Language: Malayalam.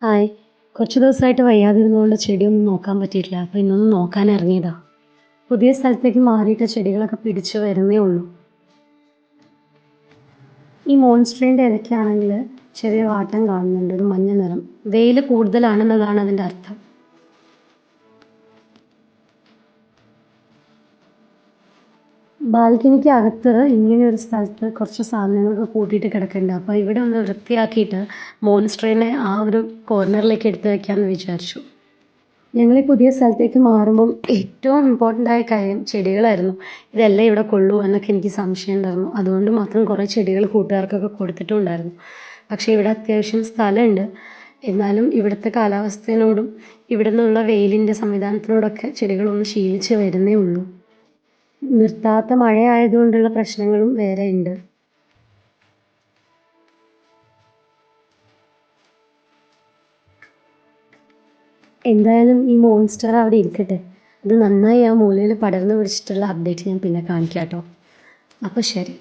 ഹായ്. കുറച്ച് ദിവസമായിട്ട് വയ്യാതിരുന്നതുകൊണ്ട് ചെടിയൊന്നും നോക്കാൻ പറ്റിയിട്ടില്ല. അപ്പോൾ ഇന്നൊന്ന് നോക്കാൻ ഇറങ്ങിയതാ. പുതിയ സ്ഥലത്തേക്ക് മാറിയിട്ട് ചെടികളൊക്കെ പിടിച്ച് വരുന്നേ ഉള്ളൂ. ഈ മോൺസ്റ്ററിൻ്റെ ഇലയ്ക്കാണെങ്കിൽ ചെറിയ വാട്ടം കാണുന്നുണ്ട്, ഒരു മഞ്ഞ നിറം. വെയിൽ കൂടുതലാണെന്നതാണ് അതിൻ്റെ അർത്ഥം. ബാൽക്കണിക്ക് അകത്ത് ഇങ്ങനെ ഒരു സ്ഥലത്ത് കുറച്ച് സാധനങ്ങളൊക്കെ കൂട്ടിയിട്ട് കിടക്കുന്നുണ്ട്. അപ്പോൾ ഇവിടെ ഒന്ന് വൃത്തിയാക്കിയിട്ട് മോൺസ്റ്ററിനെ ആ ഒരു കോർണറിലേക്ക് എടുത്ത് വെക്കാമെന്ന് വിചാരിച്ചു. ഞങ്ങൾ ഈ പുതിയ സ്ഥലത്തേക്ക് മാറുമ്പം ഏറ്റവും ഇമ്പോർട്ടൻ്റ് ആയ കാര്യം ചെടികളായിരുന്നു. ഇതെല്ലാം ഇവിടെ കൊള്ളുമോ എന്നൊക്കെ എനിക്ക് സംശയം ഉണ്ടായിരുന്നു. അതുകൊണ്ട് മാത്രം കുറേ ചെടികൾ കൂട്ടുകാർക്കൊക്കെ കൊടുത്തിട്ടുണ്ടായിരുന്നു. പക്ഷേ ഇവിടെ അത്യാവശ്യം സ്ഥലമുണ്ട്. എന്നാലും ഇവിടുത്തെ കാലാവസ്ഥയോടും ഇവിടെ നിന്നുള്ള വെയിലിൻ്റെ സംവിധാനത്തിനോടൊക്കെ ചെടികളൊന്ന് ശീലിച്ച് വരുന്നേ ഉള്ളൂ. നിർത്താത്ത മഴയായതുകൊണ്ടുള്ള പ്രശ്നങ്ങളും വേറെ ഉണ്ട്. എന്തായാലും ഈ മോൺസ്റ്റർ അവിടെ ഇരിക്കട്ടെ. അത് നന്നായി ആ മൂലയിൽ പടർന്ന് പിടിച്ചിട്ടുള്ള അപ്ഡേറ്റ് ഞാൻ പിന്നെ കാണിക്കാം കേട്ടോ. അപ്പോൾ ശരി.